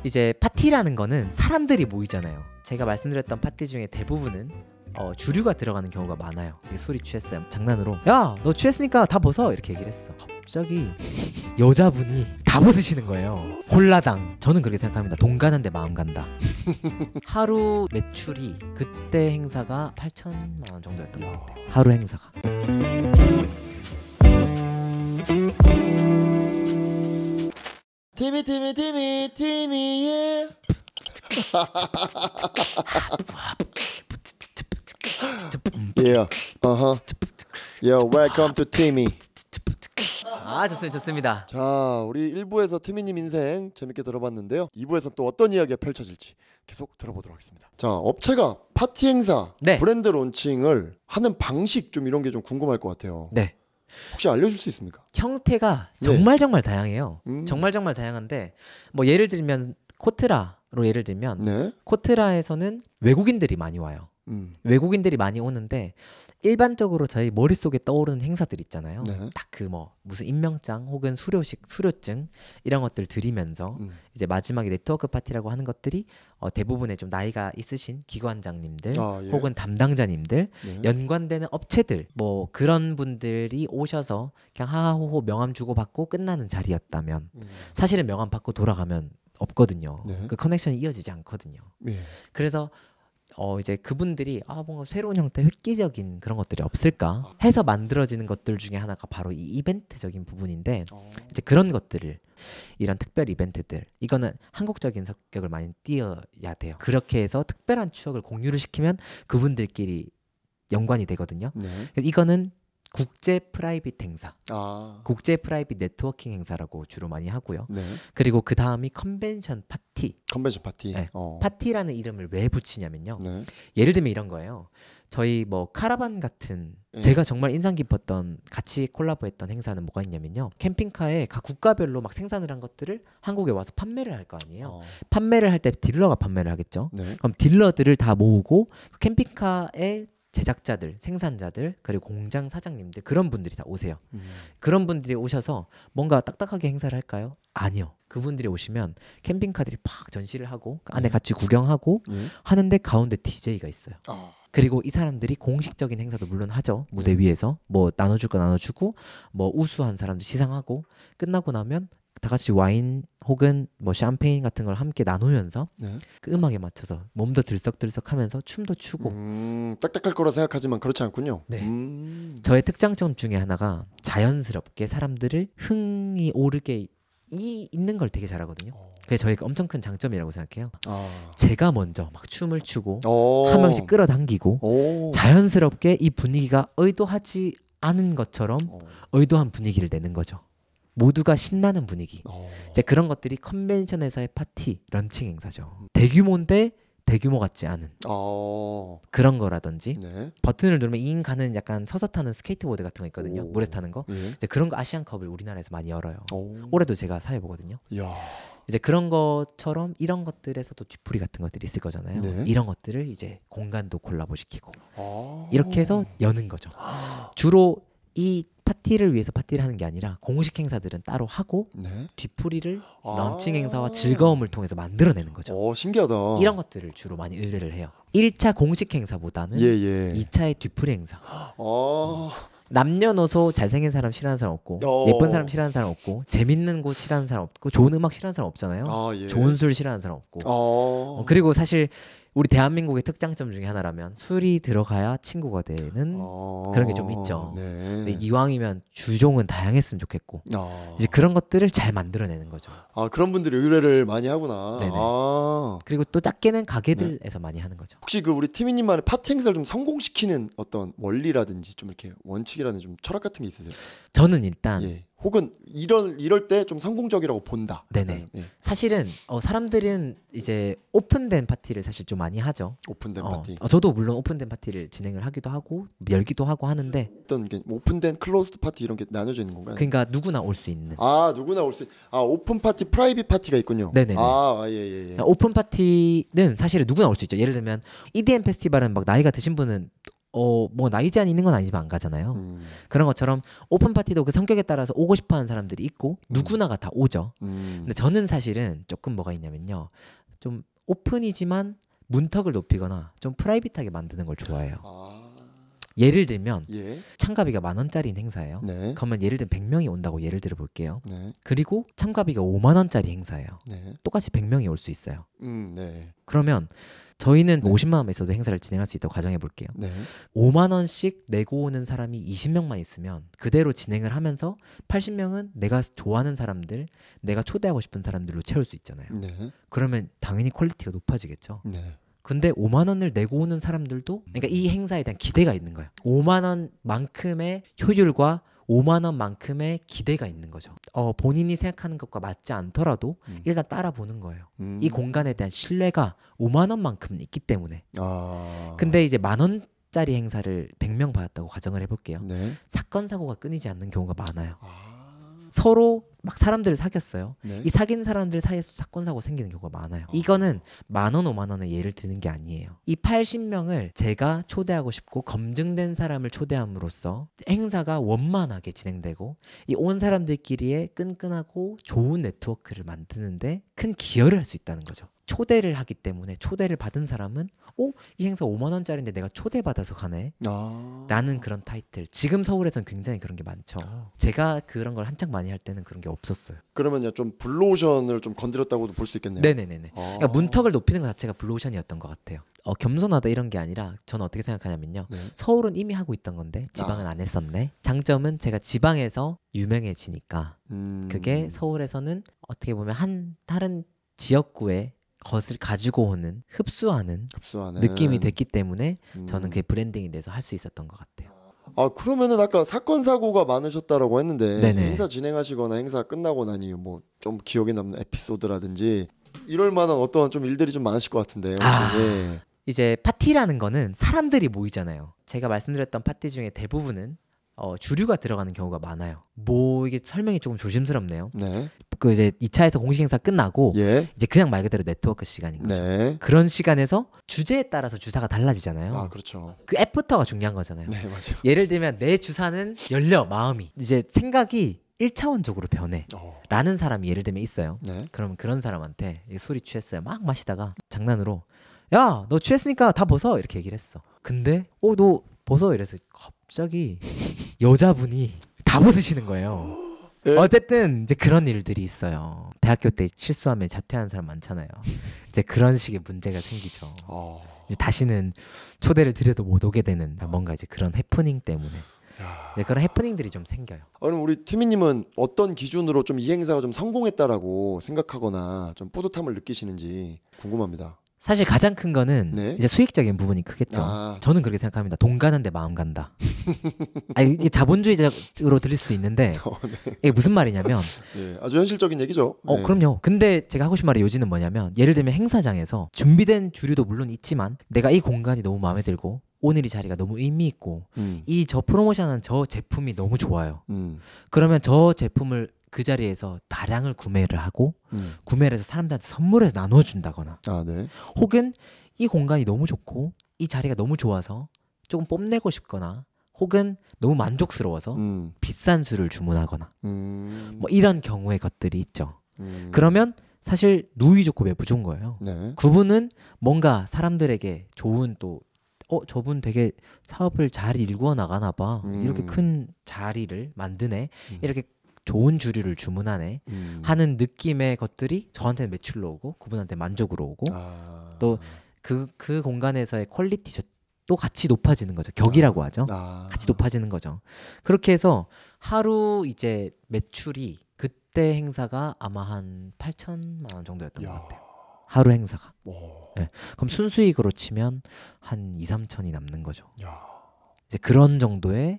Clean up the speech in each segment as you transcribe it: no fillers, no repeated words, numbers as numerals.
이제 파티라는 거는 사람들이 모이잖아요. 제가 말씀드렸던 파티 중에 대부분은 주류가 들어가는 경우가 많아요. 술이 취했어요. 장난으로 야 너 취했으니까 다 벗어 이렇게 얘기를 했어. 갑자기 여자분이 다 벗으시는 거예요. 홀라당. 저는 그렇게 생각합니다. 돈 가는데 마음 간다. 하루 매출이 그때 행사가 8천만 원 정도였던 것 같아요. 하루 행사가. 티미 예. Yeah. Yo, welcome to Timmy. 아 좋습니다. 자, 우리 1부에서 티미님 인생 재밌게 들어봤는데요. 2부에서 또 어떤 이야기가 펼쳐질지 계속 들어보도록 하겠습니다. 자, 업체가 파티 행사, 네. 브랜드 론칭을 하는 방식 좀 이런 게 좀 궁금할 것 같아요. 네. 혹시 알려줄 수 있습니까? 형태가 네. 정말 다양해요. 정말 다양한데 뭐 예를 들면 코트라로 예를 들면 네. 코트라에서는 외국인들이 많이 와요. 외국인들이 많이 오는데 일반적으로 저희 머릿속에 떠오르는 행사들 있잖아요. 네. 딱 그 뭐 무슨 임명장 혹은 수료증 이런 것들 드리면서 이제 마지막에 네트워크 파티라고 하는 것들이 대부분의 좀 나이가 있으신 기관장님들 예. 혹은 담당자님들 네. 연관되는 업체들 뭐 그런 분들이 오셔서 그냥 하하호호 명함 주고받고 끝나는 자리였다면 사실은 명함 받고 돌아가면 없거든요. 네. 그 커넥션이 이어지지 않거든요. 예. 그래서 이제 그분들이 뭔가 새로운 형태 획기적인 그런 것들이 없을까 해서 만들어지는 것들 중에 하나가 바로 이 이벤트적인 부분인데 이제 그런 것들을 이런 특별 이벤트들 이거는 한국적인 성격을 많이 띄어야 돼요. 그렇게 해서 특별한 추억을 공유를 시키면 그분들끼리 연관이 되거든요. 네. 그래서 이거는 국제 프라이빗 행사, 국제 프라이빗 네트워킹 행사라고 주로 많이 하고요. 네. 그리고 그 다음이 컨벤션 파티. 컨벤션 파티. 네. 파티라는 이름을 왜 붙이냐면요. 네. 예를 들면 이런 거예요. 저희 뭐 카라반 같은 네. 제가 정말 인상 깊었던 같이 콜라보했던 행사는 뭐가 있냐면요. 캠핑카에 각 국가별로 막 생산을 한 것들을 한국에 와서 판매를 할 거 아니에요. 판매를 할 때 딜러가 판매를 하겠죠. 네. 그럼 딜러들을 다 모으고 캠핑카의 제작자들, 생산자들, 그리고 공장 사장님들 그런 분들이 다 오세요. 그런 분들이 오셔서 뭔가 딱딱하게 행사를 할까요? 아니요. 그분들이 오시면 캠핑카들이 팍 전시를 하고 안에 같이 구경하고 하는데 가운데 DJ가 있어요. 그리고 이 사람들이 공식적인 행사도 물론 하죠. 무대 위에서 뭐 나눠줄 거 나눠주고 뭐 우수한 사람들 시상하고 끝나고 나면 다 같이 와인 혹은 뭐 샴페인 같은 걸 함께 나누면서 그 음악에 맞춰서 몸도 들썩들썩하면서 춤도 추고 딱딱할 거라 생각하지만 그렇지 않군요. 네. 저의 특장점 중에 하나가 자연스럽게 사람들을 흥이 오르게 있는 걸 되게 잘하거든요. 그게 저희가 엄청 큰 장점이라고 생각해요. 제가 먼저 막 춤을 추고 한 명씩 끌어당기고 자연스럽게 이 분위기가 의도하지 않은 것처럼 의도한 분위기를 내는 거죠. 모두가 신나는 분위기. 이제 그런 것들이 컨벤션에서의 파티, 런칭 행사죠. 대규모인데 대규모 같지 않은 그런 거라든지 버튼을 누르면 잉 가는 약간 서서 타는 스케이트보드 같은 거 있거든요. 물에서 타는 거. 이제 그런 거 아시안컵을 우리나라에서 많이 열어요. 올해도 제가 사회 보거든요. 이제 그런 것처럼 이런 것들에서도 뒤풀이 같은 것들이 있을 거잖아요. 이런 것들을 이제 공간도 콜라보 시키고 이렇게 해서 여는 거죠. 주로 이 파티를 위해서 파티를 하는 게 아니라 공식 행사들은 따로 하고 뒤풀이를 런칭 행사와 즐거움을 통해서 만들어내는 거죠. 신기하다. 이런 것들을 주로 많이 의뢰를 해요. 1차 공식 행사보다는 2차의 뒤풀이 행사. 남녀노소 잘생긴 사람 싫어하는 사람 없고 예쁜 사람 싫어하는 사람 없고 재밌는 곳 싫어하는 사람 없고 좋은 음악 싫어하는 사람 없잖아요. 좋은 술 싫어하는 사람 없고 그리고 사실 우리 대한민국의 특장점 중에 하나라면 술이 들어가야 친구가 되는 그런 게 좀 있죠. 근데 이왕이면 주종은 다양했으면 좋겠고 이제 그런 것들을 잘 만들어내는 거죠. 그런 분들이 의뢰를 많이 하구나. 그리고 또 작게는 가게들에서 많이 하는 거죠. 혹시 그 우리 티미님만의 파티 행사를 좀 성공시키는 어떤 원리라든지 좀 이렇게 원칙이라든지 좀 철학 같은 게 있으세요? 저는 일단 혹은 이럴 때 좀 성공적이라고 본다. 네네. 사실은 사람들은 이제 오픈된 파티를 사실 좀 많이 하죠. 오픈된 파티. 저도 물론 오픈된 파티를 진행을 하기도 하고 열기도 하고 하는데 어떤 게 오픈된 클로즈드 파티 이런 게 나눠져 있는 건가요? 그러니까 누구나 올 수 있는. 누구나 올 수 오픈 파티, 프라이빗 파티가 있군요. 네네네. 예. 오픈 파티는 사실은 누구나 올 수 있죠. 예를 들면 EDM 페스티벌은 막 나이가 드신 분은 뭐 나이 제한이 있는 건 아니지만 안 가잖아요. 그런 것처럼 오픈 파티도 그 성격에 따라서 오고 싶어하는 사람들이 있고 누구나가 다 오죠. 근데 저는 사실은 조금 뭐가 있냐면요, 좀 오픈이지만 문턱을 높이거나 좀 프라이빗하게 만드는 걸 좋아해요. 예를 들면 예. 참가비가 10,000원짜리인 행사예요. 네. 그러면 예를 들면 100명이 온다고 예를 들어 볼게요. 네. 그리고 참가비가 50,000원짜리 행사예요. 네. 똑같이 100명이 올 수 있어요. 네. 그러면 저희는 네. 50만 원에 있어도 행사를 진행할 수 있다고 가정해 볼게요. 네. 5만 원씩 내고 오는 사람이 20명만 있으면 그대로 진행을 하면서 80명은 내가 좋아하는 사람들, 내가 초대하고 싶은 사람들로 채울 수 있잖아요. 네. 그러면 당연히 퀄리티가 높아지겠죠. 네. 근데 5만 원을 내고 오는 사람들도, 그러니까 이 행사에 대한 기대가 있는 거예요. 5만 원만큼의 효율과 5만 원만큼의 기대가 있는 거죠. 본인이 생각하는 것과 맞지 않더라도 일단 따라 보는 거예요. 이 공간에 대한 신뢰가 5만 원만큼은 있기 때문에. 근데 이제 1,000원짜리 행사를 100명 받았다고 가정을 해볼게요. 네. 사건 사고가 끊이지 않는 경우가 많아요. 서로 막 사람들을 사귀었어요. 네. 이 사귄 사람들 사이에서 사건 사고 생기는 경우가 많아요. 이거는 10,000원, 50,000원의 예를 드는 게 아니에요. 이 80명을 제가 초대하고 싶고 검증된 사람을 초대함으로써 행사가 원만하게 진행되고 이 온 사람들끼리의 끈끈하고 좋은 네트워크를 만드는데 큰 기여를 할 수 있다는 거죠. 초대를 하기 때문에 초대를 받은 사람은 이 행사 5만 원짜리인데 내가 초대받아서 가네 라는 그런 타이틀. 지금 서울에서는 굉장히 그런 게 많죠. 제가 그런 걸 한창 많이 할 때는 그런 게 없었어요. 그러면요, 좀 블루오션을 좀 건드렸다고도 볼 수 있겠네요. 네네네네. 그러니까 문턱을 높이는 것 자체가 블루오션이었던 것 같아요. 겸손하다 이런 게 아니라 저는 어떻게 생각하냐면요. 네. 서울은 이미 하고 있던 건데 지방은 안 했었네. 장점은 제가 지방에서 유명해지니까 그게 서울에서는 어떻게 보면 다른 지역구의 것을 가지고 오는 흡수하는 느낌이 됐기 때문에 저는 그게 브랜딩이 돼서 할 수 있었던 것 같아요. 그러면은 아까 사건 사고가 많으셨다라고 했는데 네네. 행사 진행하시거나 행사 끝나고 나니 뭐 좀 기억에 남는 에피소드라든지 이럴 만한 어떤 좀 일들이 좀 많으실 것 같은데. 네. 이제 파티라는 거는 사람들이 모이잖아요. 제가 말씀드렸던 파티 중에 대부분은 주류가 들어가는 경우가 많아요. 뭐 이게 설명이 조금 조심스럽네요. 네. 그 이제 2차에서 공식 행사 끝나고 예. 이제 그냥 말 그대로 네트워크 시간인 거죠. 네. 그런 시간에서 주제에 따라서 주사가 달라지잖아요. 그렇죠. 그 애프터가 중요한 거잖아요. 네, 맞아요. 예를 들면 내 주사는 열려, 마음이 이제 생각이 1차원적으로 변해 라는 사람이 예를 들면 있어요. 네. 그러면 그런 사람한테 술이 취했어요. 막 마시다가 장난으로 야, 너 취했으니까 다 벗어 이렇게 얘기를 했어. 근데 너 벗어 이래서 갑자기 여자분이 다 벗으시는 거예요. 어쨌든 이제 그런 일들이 있어요. 대학교 때 실수하면 자퇴하는 사람 많잖아요. 이제 그런 식의 문제가 생기죠. 이제 다시는 초대를 드려도 못 오게 되는 뭔가 이제 그런 해프닝 때문에 이제 그런 해프닝들이 좀 생겨요. 그럼 우리 티미님은 어떤 기준으로 좀 이 행사가 좀 성공했다라고 생각하거나 좀 뿌듯함을 느끼시는지 궁금합니다. 사실 가장 큰 거는 네. 이제 수익적인 부분이 크겠죠. 저는 그렇게 생각합니다. 돈 가는데 마음 간다. 이게 자본주의적으로 들릴 수도 있는데 이게 무슨 말이냐면 예, 아주 현실적인 얘기죠. 네. 그럼요. 근데 제가 하고 싶은 말의 요지는 뭐냐면 예를 들면 행사장에서 준비된 주류도 물론 있지만 내가 이 공간이 너무 마음에 들고 오늘 이 자리가 너무 의미 있고 이 저 프로모션한 저 제품이 너무 좋아요. 그러면 저 제품을 그 자리에서 다량을 구매를 하고 구매를 해서 사람들한테 선물해서 나눠준다거나 네. 혹은 이 공간이 너무 좋고 이 자리가 너무 좋아서 조금 뽐내고 싶거나 혹은 너무 만족스러워서 비싼 술을 주문하거나 뭐 이런 경우의 것들이 있죠. 그러면 사실 누이 좋고 매부 좋은 거예요. 네. 그분은 뭔가 사람들에게 좋은 또 저분 되게 사업을 잘 일구어 나가나 봐. 이렇게 큰 자리를 만드네. 이렇게 좋은 주류를 주문하네 하는 느낌의 것들이 저한테는 매출로 오고 그분한테 만족으로 오고 또 그 공간에서의 퀄리티도 같이 높아지는 거죠. 격이라고 하죠. 같이 높아지는 거죠. 그렇게 해서 하루 이제 매출이 그때 행사가 아마 한 8천만 원 정도였던 것 같아요. 하루 행사가. 네. 그럼 순수익으로 치면 한 2, 3천이 남는 거죠. 이제 그런 정도의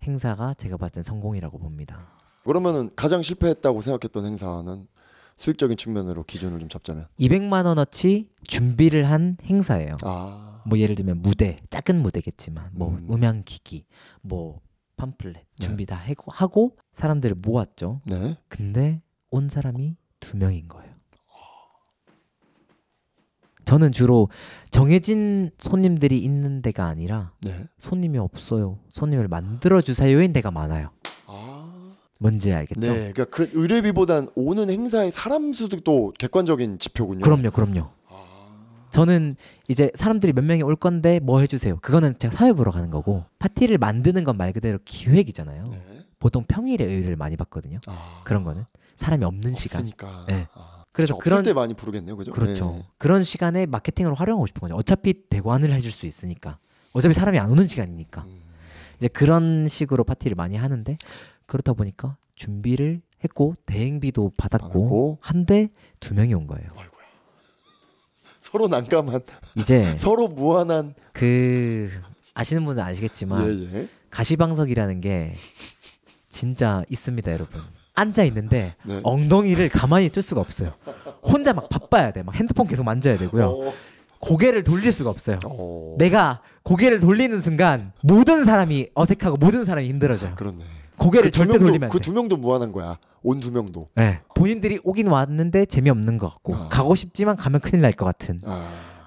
행사가 제가 봤을 땐 성공이라고 봅니다. 그러면은 가장 실패했다고 생각했던 행사는 수익적인 측면으로 기준을 좀 잡자면 200만 원어치 준비를 한 행사예요. 뭐 예를 들면 무대, 작은 무대겠지만 뭐 음향기기, 뭐 팜플렛 준비 다 하고 사람들을 모았죠. 네. 근데 온 사람이 2명인 거예요. 저는 주로 정해진 손님들이 있는 데가 아니라 네. 손님이 없어요. 손님을 만들어 주세요인 데가 많아요. 뭔지 알겠죠? 네, 그러니까 그 의뢰비보단 오는 행사의 사람 수도 또 객관적인 지표군요. 그럼요. 저는 이제 사람들이 몇 명이 올 건데 뭐 해주세요. 그거는 제가 사회 보러 가는 거고 파티를 만드는 건 말 그대로 기획이잖아요. 네. 보통 평일에 의뢰를 많이 받거든요. 그런 거는 사람이 없는 시간. 네. 그래서 그런 때 많이 부르겠네요, 그죠? 그렇죠. 네. 그런 시간에 마케팅으로 활용하고 싶은 거죠. 어차피 대관을 해줄 수 있으니까. 어차피 사람이 안 오는 시간이니까. 이제 그런 식으로 파티를 많이 하는데 그렇다 보니까 준비를 했고 대행비도 받았고 한데 2명이 온 거예요. 아이고야. 서로 난감한. 이제 서로 무한한. 그 아시는 분은 아시겠지만 가시방석이라는 게 진짜 있습니다, 여러분. 앉아 있는데 네. 엉덩이를 가만히 쓸 수가 없어요. 혼자 막 바빠야 돼. 막 핸드폰 계속 만져야 되고요. 고개를 돌릴 수가 없어요. 내가 고개를 돌리는 순간 모든 사람이 어색하고 모든 사람이 힘들어져요. 그렇네. 고개를 절대 돌리면 안 돼. 그 2명도 무한한 거야. 온 2명도. 네. 본인들이 오긴 왔는데 재미없는 것 같고 가고 싶지만 가면 큰일 날 것 같은.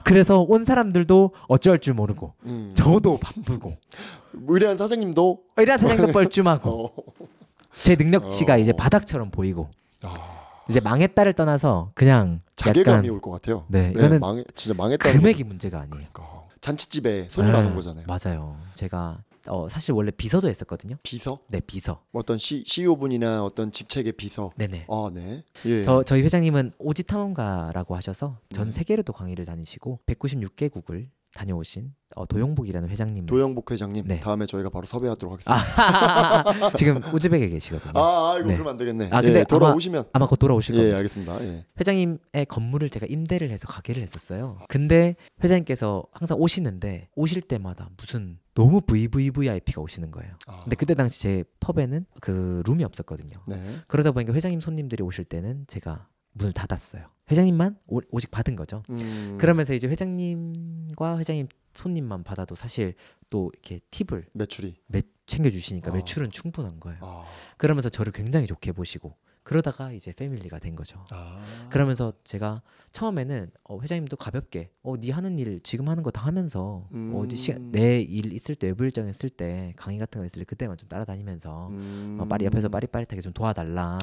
그래서 온 사람들도 어쩔 줄 모르고 저도 바쁘고 의뢰한 사장님도 뻘쭘하고 제 능력치가 이제 바닥처럼 보이고 이제 망했다를 떠나서 그냥 자괴감이 올 것 같아요. 네, 이거는 진짜 망했다. 금액이 문제가 아니에요. 그러니까. 잔치집에 손이 많은 거잖아요. 맞아요. 제가 사실 원래 비서도 했었거든요. 비서? 네, 비서. 어떤 CEO 분이나 어떤 직책의 비서. 네네. 네. 예. 저희 회장님은 오지 탐험가라고 하셔서 전 세계로도 강의를 다니시고 196개국을 다녀오신 도영복이라는 회장님. 도영복 회장님. 네. 다음에 저희가 바로 섭외하도록 하겠습니다. 지금 우즈벡에 계시거든요. 이거 네. 그러면 안 되겠네. 근데 돌아오시면 아마 곧 돌아오실 거예요. 예, 알겠습니다. 예. 회장님의 건물을 제가 임대를 해서 가게를 했었어요. 근데 회장님께서 항상 오시는데 오실 때마다 무슨 너무 VVVIP가 오시는 거예요. 근데 그때 당시 제 펍에는 그 룸이 없었거든요. 네. 그러다 보니까 회장님 손님들이 오실 때는 제가 문을 닫았어요. 회장님만 오직 받은 거죠. 그러면서 이제 회장님과 회장님 손님만 받아도 사실 또 이렇게 팁을 매출이 챙겨주시니까 매출은 충분한 거예요. 그러면서 저를 굉장히 좋게 보시고 그러다가 이제 패밀리가 된 거죠. 그러면서 제가 처음에는 회장님도 가볍게 네 하는 일 지금 하는 거 다 하면서 내 일 있을 때 외부 일정 있을 때 강의 같은 거 있을 때 그때만 좀 따라다니면서 옆에서 빠릿빠릿하게 좀 도와달라.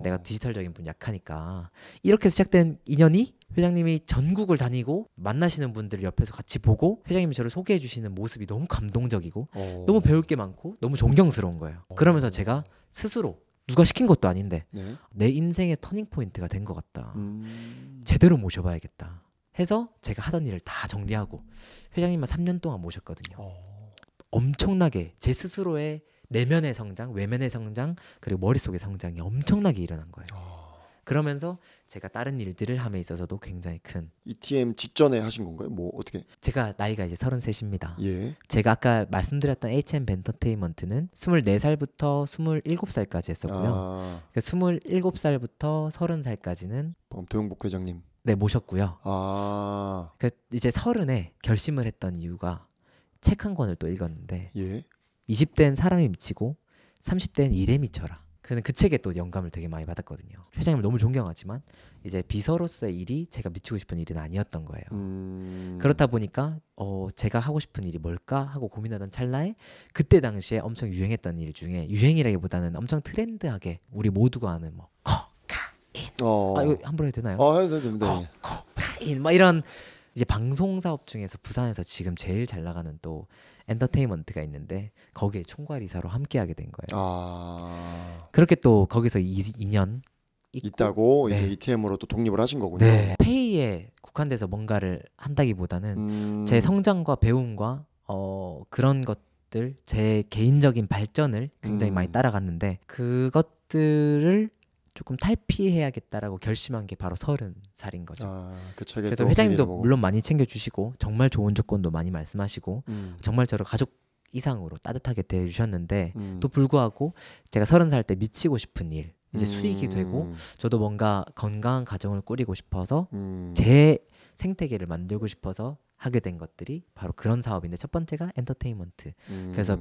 내가 디지털적인 분 약하니까 이렇게 시작된 인연이 회장님이 전국을 다니고 만나시는 분들을 옆에서 같이 보고 회장님이 저를 소개해 주시는 모습이 너무 감동적이고 너무 배울 게 많고 너무 존경스러운 거예요. 그러면서 제가 스스로 누가 시킨 것도 아닌데 내 인생의 터닝 포인트가 된 것 같다. 제대로 모셔봐야겠다 해서 제가 하던 일을 다 정리하고 회장님만 3년 동안 모셨거든요. 엄청나게 제 스스로의 내면의 성장, 외면의 성장, 그리고 머릿속의 성장이 엄청나게 일어난 거예요. 그러면서 제가 다른 일들을 함에 있어서도 굉장히 큰 ETM 직전에 하신 건가요? 뭐 어떻게? 제가 나이가 이제 33입니다. 예. 제가 아까 말씀드렸던 HM 벤터테인먼트는 24살부터 27살까지 했었고요. 그러니까 27살부터 30살까지는 도영복 회장님 네 모셨고요. 그러니까 이제 30에 결심을 했던 이유가 책 한 권을 또 읽었는데 20대는 사람이 미치고 30대는 일에 미쳐라. 그 책에 또 영감을 되게 많이 받았거든요. 회장님을 너무 존경하지만 이제 비서로서의 일이 제가 미치고 싶은 일은 아니었던 거예요. 그렇다 보니까 제가 하고 싶은 일이 뭘까 하고 고민하던 찰나에 그때 당시에 엄청 유행했던 일 중에 유행이라기보다는 엄청 트렌드하게 우리 모두가 아는 뭐 코카인 이거 함부로 해도 되나요? 해도 됩니다. 코카인 막 이런 이제 방송 사업 중에서 부산에서 지금 제일 잘 나가는 또 엔터테인먼트가 있는데 거기에 총괄이사로 함께하게 된 거예요. 그렇게 또 거기서 2년 있다고 이제 ETM으로 또 독립을 하신 거군요. 네. 페이에 국한돼서 뭔가를 한다기보다는 제 성장과 배움과 그런 것들 제 개인적인 발전을 굉장히 많이 따라갔는데 그것들을 조금 탈피해야겠다라고 결심한 게 바로 30살인 거죠. 그래서 회장님도 물론 많이 챙겨주시고 정말 좋은 조건도 많이 말씀하시고 정말 저를 가족 이상으로 따뜻하게 대해주셨는데 또 불구하고 제가 30살 때 미치고 싶은 일 이제 수익이 되고 저도 뭔가 건강한 가정을 꾸리고 싶어서 제 생태계를 만들고 싶어서 하게 된 것들이 바로 그런 사업인데 첫 번째가 엔터테인먼트. 그래서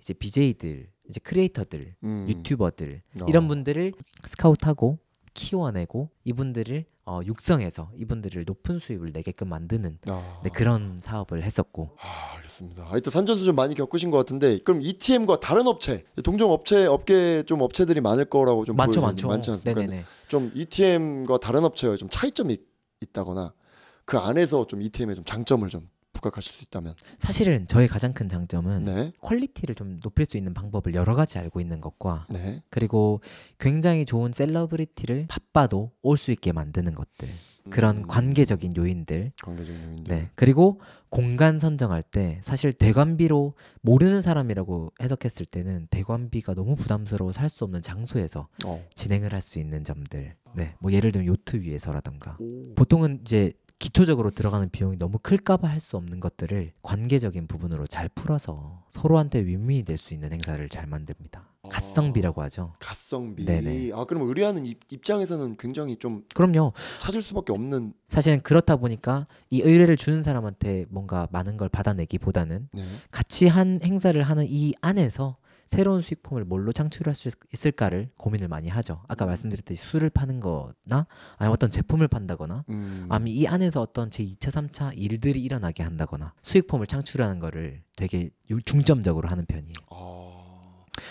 이제 BJ들, 이제 크리에이터들, 유튜버들 이런 분들을 스카우트하고 키워내고 이분들을 육성해서 이분들을 높은 수입을 내게끔 만드는 네, 그런 사업을 했었고. 알겠습니다. 하여튼 산전수전 많이 겪으신 것 같은데 그럼 ETM과 다른 업체, 동종 업계 좀 업체들이 많을 거라고 좀 많지 않습니까? 네네네. 좀 ETM과 다른 업체와 좀 차이점이 있다거나 그 안에서 좀 ETM의 좀 장점을 좀 부각하실 수 있다면. 사실은 저의 가장 큰 장점은 네. 퀄리티를 좀 높일 수 있는 방법을 여러 가지 알고 있는 것과 네. 그리고 굉장히 좋은 셀러브리티를 바빠도 올 수 있게 만드는 것들, 그런 관계적인 요인들. 네. 그리고 공간 선정할 때 사실 대관비로 모르는 사람이라고 해석했을 때는 대관비가 너무 부담스러워 살 수 없는 장소에서 진행을 할 수 있는 점들. 네. 뭐 예를 들면 요트 위에서라던가. 보통은 이제 기초적으로 들어가는 비용이 너무 클까봐 할 수 없는 것들을 관계적인 부분으로 잘 풀어서 서로한테 윈윈이 될 수 있는 행사를 잘 만듭니다. 갓성비라고 하죠. 갓성비. 네네. 그럼 의뢰하는 입장에서는 굉장히 좀 그럼요. 찾을 수밖에 없는. 사실은 그렇다 보니까 이 의뢰를 주는 사람한테 뭔가 많은 걸 받아내기보다는 네. 같이 한 행사를 하는 이 안에서 새로운 수익품을 뭘로 창출할 수 있을까를 고민을 많이 하죠. 아까 말씀드렸듯이 술을 파는 거나 아니면 어떤 제품을 판다거나 아니면 이 안에서 어떤 제2차, 3차 일들이 일어나게 한다거나 수익품을 창출하는 거를 되게 중점적으로 하는 편이에요.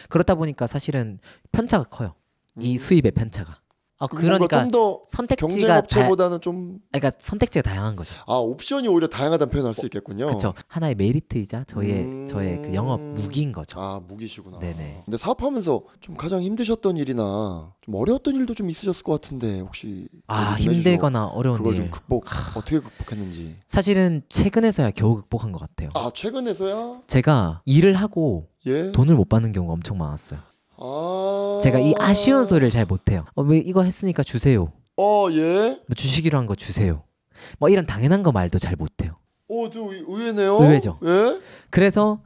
그렇다 보니까 사실은 편차가 커요. 이 수입의 편차가. 그러니까 좀더 선택지가 경쟁업체보다는 좀 그러니까 선택지가 다양한 거죠. 옵션이 오히려 다양하다는 표현할 수 있겠군요. 그렇죠. 하나의 메리트이자 저의 그 영업 무기인 거죠. 무기시구나. 네네. 근데 사업하면서 좀 가장 힘드셨던 일이나 좀 어려웠던 일도 좀 있으셨을 것 같은데 혹시 힘들거나 어려운 그걸 일 좀 어떻게 극복했는지. 사실은 최근에서야 겨우 극복한 것 같아요. 최근에서야? 제가 일을 하고 돈을 못 받는 경우가 엄청 많았어요. 제가 이 아쉬운 소리를 잘 못해요. 왜 이거 했으니까 주세요. 예. 뭐 주시기로 한 거 주세요. 뭐 이런 당연한 거 말도 잘 못해요. 좀 의외네요. 의외죠. 예? 그래서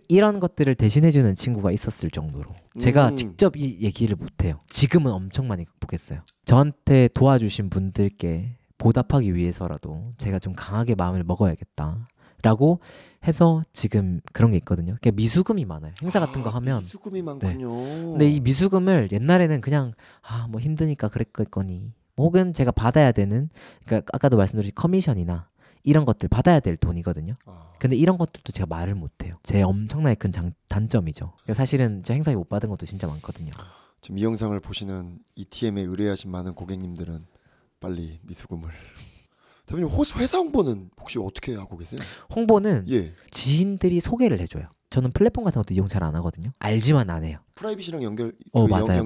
이런 것들을 대신해주는 친구가 있었을 정도로 제가 직접 이 얘기를 못해요. 지금은 엄청 많이 극복했어요. 저한테 도와주신 분들께 보답하기 위해서라도 제가 좀 강하게 마음을 먹어야겠다 라고 해서 지금 그런 게 있거든요. 그러니까 미수금이 많아요. 행사 같은 거 하면 미수금이 많군요. 근데 이 미수금을 옛날에는 그냥 뭐 힘드니까 그랬겠거니 혹은 제가 받아야 되는, 그러니까 아까도 말씀드린 커미션이나 이런 것들 받아야 될 돈이거든요. 근데 이런 것들도 제가 말을 못해요. 제 엄청나게 큰 단점이죠. 그러니까 사실은 제 행사에 못 받은 것도 진짜 많거든요. 지금 이 영상을 보시는 ETM에 의뢰하신 많은 고객님들은 빨리 미수금을. 대표님 회사 홍보는 혹시 어떻게 하고 계세요? 홍보는 지인들이 소개를 해줘요. 저는 플랫폼 같은 것도 이용 잘 안 하거든요. 알지만 안 해요. 프라이빗이랑 맞아요.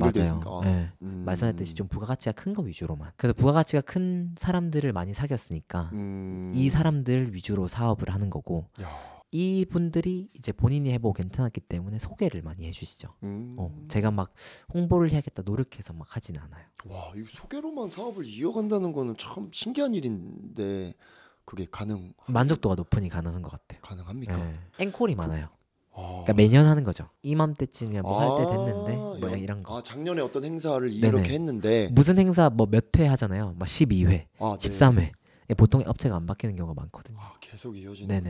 네. 말씀하셨듯이 좀 부가가치가 큰 거 위주로만. 그래서 부가가치가 큰 사람들을 많이 사귀었으니까 이 사람들 위주로 사업을 하는 거고 이분들이 이제 본인이 해보고 괜찮았기 때문에 소개를 많이 해주시죠. 제가 막 홍보를 해야겠다 노력해서 막 하진 않아요. 이 소개로만 사업을 이어간다는 거는 참 신기한 일인데 그게 만족도가 높으니 가능한 것 같아요. 가능합니까? 앵콜이 많아요. 그러니까 매년 하는 거죠. 이맘때쯤이야 뭐 할 때 됐는데 뭐 이런 거. 작년에 어떤 행사를 이렇게 했는데 무슨 행사 뭐 몇 회 하잖아요. 막 12회, 13회. 보통 업체가 안 바뀌는 경우가 많거든요. 계속 이어지는.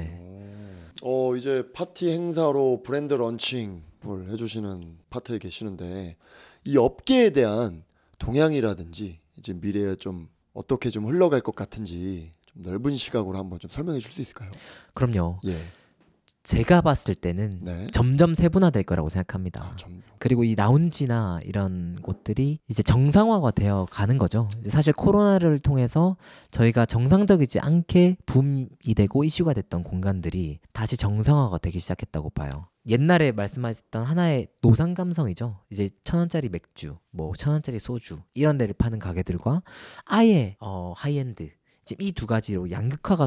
이제 파티 행사로 브랜드 런칭을 해주시는 파트에 계시는데 이 업계에 대한 동향이라든지 이제 미래에 좀 어떻게 좀 흘러갈 것 같은지 좀 넓은 시각으로 한번 좀 설명해 줄 수 있을까요? 그럼요. 제가 봤을 때는 점점 세분화될 거라고 생각합니다. 그리고 이 라운지나 이런 곳들이 이제 정상화가 되어 가는 거죠. 이제 사실 코로나를 통해서 저희가 정상적이지 않게 붐이 되고 이슈가 됐던 공간들이 다시 정상화가 되기 시작했다고 봐요. 옛날에 말씀하셨던 하나의 노상 감성이죠. 이제 1,000원짜리 맥주, 뭐 1,000원짜리 소주 이런 데를 파는 가게들과 아예 하이엔드 지금 이 두 가지로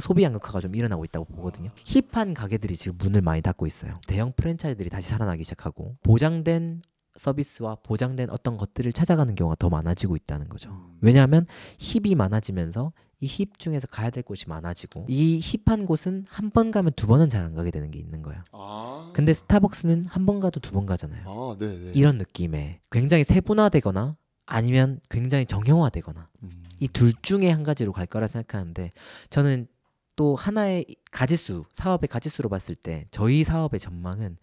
소비 양극화가 좀 일어나고 있다고 보거든요. 힙한 가게들이 지금 문을 많이 닫고 있어요. 대형 프랜차이즈들이 다시 살아나기 시작하고 보장된 서비스와 보장된 어떤 것들을 찾아가는 경우가 더 많아지고 있다는 거죠. 왜냐하면 힙이 많아지면서 이 힙 중에서 가야 될 곳이 많아지고 이 힙한 곳은 한 번 가면 두 번은 잘 안 가게 되는 게 있는 거예요. 근데 스타벅스는 한 번 가도 두 번 가잖아요. 이런 느낌에 굉장히 세분화되거나 아니면 굉장히 정형화되거나 이 둘 중에 한 가지로 갈 거라 생각하는데 저는 또 하나의 사업의 가지수로 봤을 때 저희 사업의 전망은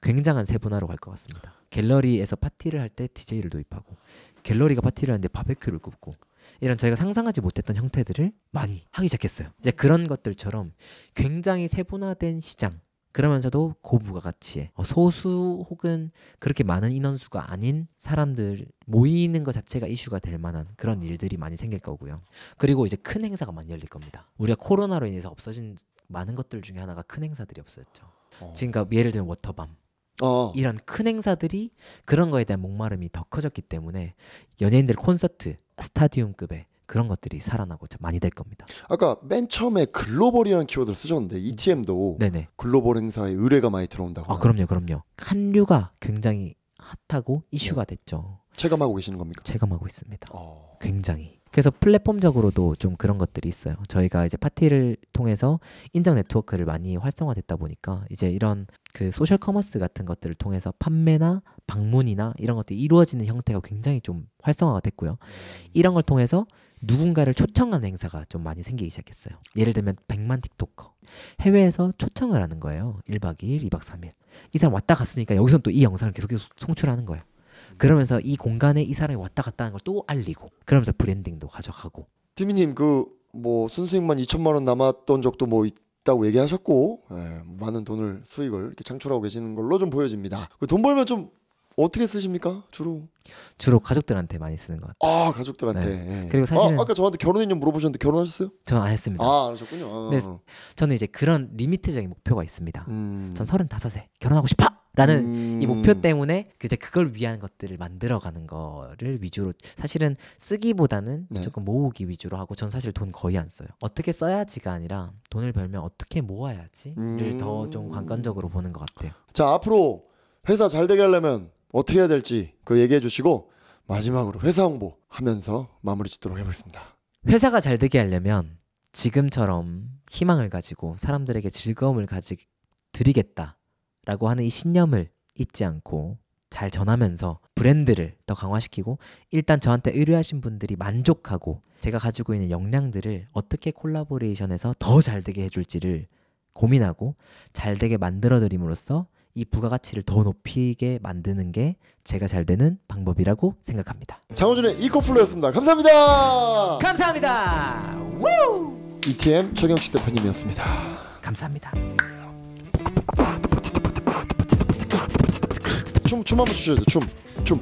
굉장한 세분화로 갈 것 같습니다. 갤러리에서 파티를 할 때 DJ를 도입하고 갤러리가 파티를 하는데 바베큐를 굽고 이런 저희가 상상하지 못했던 형태들을 많이 하기 시작했어요. 이제 그런 것들처럼 굉장히 세분화된 시장 그러면서도 고부가가치에 소수 혹은 그렇게 많은 인원수가 아닌 사람들 모이는 것 자체가 이슈가 될 만한 그런 일들이 많이 생길 거고요. 그리고 이제 큰 행사가 많이 열릴 겁니다. 우리가 코로나로 인해서 없어진 많은 것들 중에 하나가 큰 행사들이 없어졌죠. 지금 예를 들면 워터밤 이런 큰 행사들이 그런 거에 대한 목마름이 더 커졌기 때문에 연예인들 콘서트 스타디움급의 그런 것들이 살아나고 많이 될 겁니다. 아까 맨 처음에 글로벌이라는 키워드를 쓰셨는데 ETM도 네네. 글로벌 행사에 의뢰가 많이 들어온다고. 그럼요. 한류가 굉장히 핫하고 이슈가 됐죠. 체감하고 계시는 겁니까? 체감하고 있습니다. 굉장히. 그래서 플랫폼적으로도 좀 그런 것들이 있어요. 저희가 이제 파티를 통해서 인적 네트워크를 많이 활성화됐다 보니까 이제 이런 그 소셜 커머스 같은 것들을 통해서 판매나 방문이나 이런 것들이 이루어지는 형태가 굉장히 좀 활성화가 됐고요. 이런 걸 통해서 누군가를 초청하는 행사가 좀 많이 생기기 시작했어요. 예를 들면 100만 틱토커 해외에서 초청을 하는 거예요. 1박 2일, 2박 3일. 이 사람 왔다 갔으니까 여기서 또 이 영상을 계속 송출하는 거예요. 그러면서 이 공간에 이 사람이 왔다 갔다 하는 걸 또 알리고 그러면서 브랜딩도 가져가고. 티미님 그 뭐 순수익만 2천만 원 남았던 적도 뭐 있다고 얘기하셨고 많은 돈을 수익을 이렇게 창출하고 계시는 걸로 좀 보여집니다. 돈 벌면 좀 어떻게 쓰십니까? 주로 가족들한테 많이 쓰는 것 같아요. 가족들한테. 네. 그리고 사실은 아까 저한테 결혼했냐 물어보셨는데 결혼하셨어요? 저는 안 했습니다. 안 하셨군요. 네, 저는 이제 그런 리미트적인 목표가 있습니다. 전 35세 결혼하고 싶어! 라는 이 목표 때문에 이제 그걸 위한 것들을 만들어가는 거를 위주로 사실은 쓰기보다는 조금 모으기 위주로 하고 전 사실 돈 거의 안 써요. 어떻게 써야지가 아니라 돈을 벌면 어떻게 모아야지를 더 좀 관건적으로 보는 것 같아요. 자, 앞으로 회사 잘 되게 하려면 어떻게 해야 될지 그 얘기해 주시고 마지막으로 회사 홍보 하면서 마무리 짓도록 해보겠습니다. 회사가 잘 되게 하려면 지금처럼 희망을 가지고 사람들에게 즐거움을 드리겠다라고 하는 이 신념을 잊지 않고 잘 전하면서 브랜드를 더 강화시키고 일단 저한테 의뢰하신 분들이 만족하고 제가 가지고 있는 역량들을 어떻게 콜라보레이션해서 더 잘 되게 해줄지를 고민하고 잘 되게 만들어드림으로써 이 부가가치를 더 높이게 만드는 게 제가 잘 되는 방법이라고 생각합니다. 장호준의 이코플로였습니다. 감사합니다. 감사합니다. 우! ETM 최경식 대표님이었습니다. 감사합니다. 춤 한번 추셔야죠. 춤.